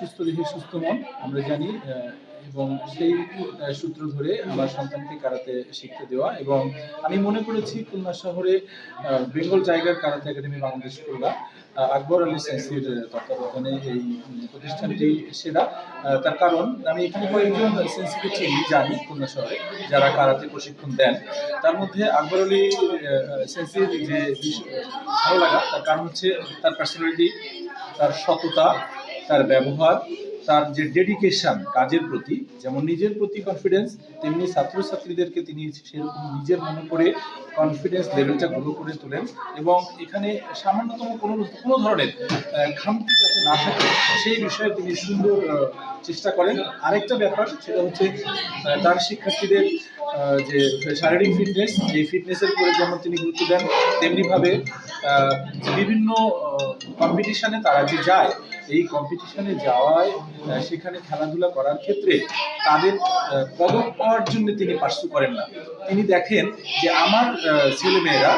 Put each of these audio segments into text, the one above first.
সুস্থ দেহে সুস্থ মন আমরা জানি এবং সেই সূত্র ধরে আমার সন্তানকে কারাতে শিখতে দেওয়া এবং আমি মনে করেছি খুলনা শহরে Bengal tiger karate academy Bangladesh Khulna Akbar Ali সেন্সির তত্ত্বাবধানে এই প্রতিষ্ঠানটি সেরা। তার কারণ আমি এখানে কয়েকজন সেন্সিকে চিনি জানি খুলনা শহরে যারা কারাতে প্রশিক্ষণ দেন। তার মধ্যে আকবর আলী সেন্সির যে ভালো লাগা তার কারণ হচ্ছে তার পার্সোনালিটি, তার সততা, তার ব্যবহার, তার যে ডেডিকেশন কাজের প্রতি, যেমন নিজের প্রতি কনফিডেন্স, তেমনি ছাত্রছাত্রীদেরকে তিনি সেরকম নিজের মনে করে কনফিডেন্স লেভেলটা গ্রো করে তোলেন এবং এখানে সামান্যতম কোনো ধরনের খামতি যাতে না থাকে সেই বিষয়ে তিনি সুন্দর চেষ্টা করেন। আরেকটা ব্যাপার সেটা হচ্ছে তার শিক্ষার্থীদের যে শারীরিক ফিটনেস, এই ফিটনেসের উপরে যেমন তিনি গুরুত্ব দেন, তেমনিভাবে বিভিন্ন কম্পিটিশনে তারা যে যায়, এই কম্পিটিশনে যাওয়ায় সেখানে খেলাধুলা করার ক্ষেত্রে তাদের পদক পাওয়ার জন্য তিনি পার্সু করেন না। তিনি দেখেন যে আমার ছেলেমেয়েরা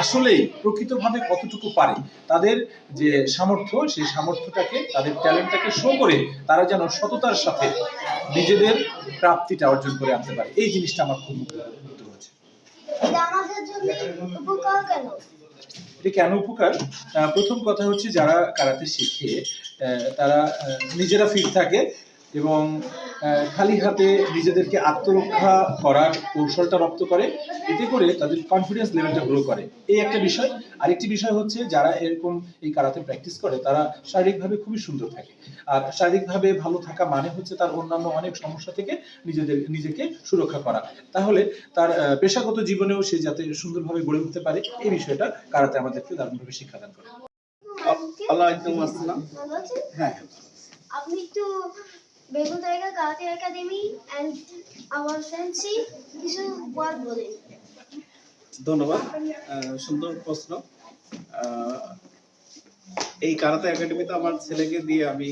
আসলেই প্রকৃতভাবে কতটুকু পারে, তাদের যে সামর্থ্য সেই সামর্থ্যটাকে, তাদের ট্যালেন্টটাকে শো করে তারা যেন সততার সাথে নিজেদের প্রাপ্তিটা অর্জন করে আনতে পারে। এই জিনিসটা আমার খুব মুগ্ধ হয়েছে। এটা কেন উপকার? প্রথম কথা হচ্ছে যারা কারাতে শিখে তারা নিজেরা ফিট থাকে এবং খালি হাতে নিজেদেরকে আত্মরক্ষা করার কৌশলটা রপ্ত করে, এতে করে তাদের কনফিডেন্স লেভেলটা গ্রো করে। এই একটা বিষয়। আরেকটি বিষয় হচ্ছে যারা এরকম এই কারাতে প্র্যাকটিস করে তারা শারীরিকভাবে খুবই সুন্দর থাকে। আর শারীরিকভাবে ভালো থাকা মানে হচ্ছে তার অন্যান্য অনেক সমস্যা থেকে নিজেকে সুরক্ষা করা। তাহলে তার পেশাগত জীবনেও সে যাতে সুন্দরভাবে গড়ে উঠতে পারে, এই বিষয়টা কারাতে আমাদেরকে দারুণভাবে শিক্ষাদান করে। ওয়ালাইকুম আসসালাম। হ্যাঁ, আপনি একটু Bengal tiger karate academy and our fancy কিছু ওয়ার্ড বলেন। ধন্যবাদ, সুন্দর প্রশ্ন। এই কারাতে একাডেমিতে আমার ছেলেকে দিয়ে আমি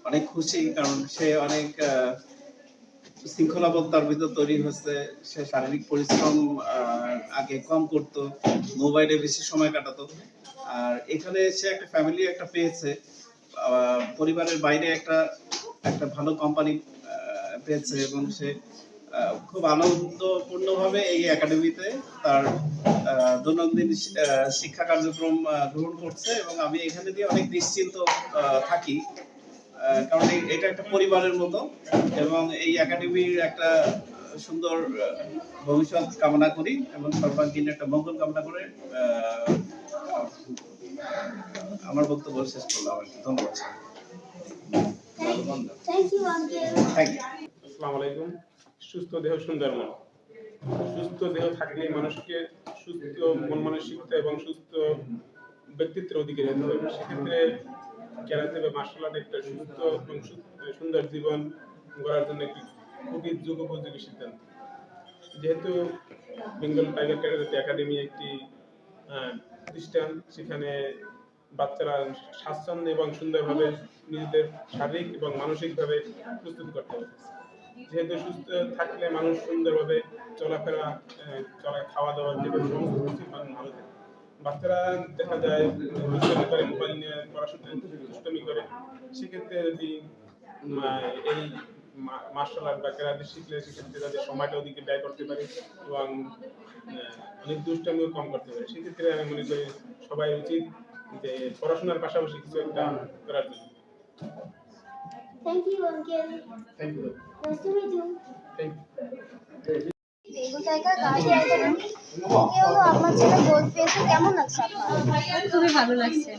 অনেক খুশি, কারণ সে অনেক শৃঙ্খলাবোধ তার ভিতর তৈরি হচ্ছে। সে শারীরিক পরিশ্রম আগে কম করতো, মোবাইলে বেশি সময় কাটাতো। আর এখানে সে একটা ফ্যামিলি একটা পেয়েছে, পরিবারের বাইরে একটা ভালো কোম্পানি পেয়েছে এবং সে খুব আনন্দপূর্ণভাবে এই একাডেমিতে তার দৈনন্দিন শিক্ষা কার্যক্রম গ্রহণ করছে এবং আমি এখানে দিয়ে অনেক নিশ্চিন্ত থাকি, কারণ এটা একটা পরিবারের মতো এবং এই একাডেমির একটা সুন্দর ভবিষ্যৎ কামনা করি এবং সর্বাঙ্গীন একটা মঙ্গল কামনা করে আমার বক্তব্য শেষ করলাম। ধন্যবাদ। Thank you uncle. আসসালামু আলাইকুম। সুস্থ দেহ সুন্দর মন। সুস্থ দেহ থাকলেই মানুষকে সুস্থ মন মানসিকতা এবং সুস্থ ব্যক্তিত্বের অধিকারী হতে হবে। সেক্ষেত্রে ক্যারাতে বা মার্শাল আর্ট একটা সুস্থ এবং সুন্দর জীবন গড়ার জন্য একটি খুবই যুগোপযোগী সিদ্ধান্ত। যেহেতু বেঙ্গল টাইগার ক্যারাতে একাডেমি একটি প্রতিষ্ঠান, সেখানে বাচ্চারা স্বাচ্ছন্দ্য এবং সুন্দরভাবে নিজেদের শারীরিক এবং মানসিকভাবে প্রস্তুত করতে হবে। যেহেতু সুস্থ থাকলে মানুষ সুন্দরভাবে চলাফেরা, খাওয়া দাওয়া, যেভাবে সমস্ত কিছু ভালো থাকে। বাচ্চারা দেখা যায় দুষ্টামি করে, মোবাইল নিয়ে পড়াশোনা দুষ্টামি করে। সেক্ষেত্রে যদি এই মার্শাল আর্ট বা ক্যারাতে শিখলে সেক্ষেত্রে তাদের সময়টা ওদিকে ব্যয় করতে পারে এবং অনেক দুষ্টামিও কম করতে পারে। সেক্ষেত্রে আমি মনে করি সবাই উচিত যে পড়াশোনার পাশাপাশি কিছু একটা করার জন্য। Thank you uncle. Thank you. Nice to meet you. Thank you. Bengal tiger karate academy হলো আপনার ছেলে গোল্ড পেয়েছে, কেমন লাগছে আপনার? খুবই ভালো লাগছে।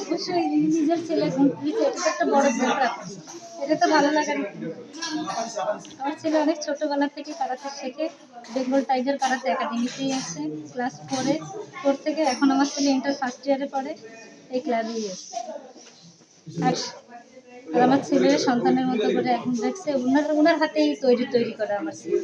অবশ্যই নিজের ছেলে এটা তো একটা বড় প্রাপ্তি, এটা তো ভালো লাগার। আমার ছেলে অনেক ছোটবেলা থেকে কারাতে শেখে, বেঙ্গল টাইগার কারাতে একাডেমিতেই আছে, ক্লাস 4 থেকে। এখন আমার ছেলে ইন্টার ফার্স্ট ইয়ারে পড়ে, এই ক্লাবেই আছে। আর আমার ছেলের সন্তানের মতো করে এখন দেখছে, ওনার হাতেই তৈরি করে আমার ছেলে।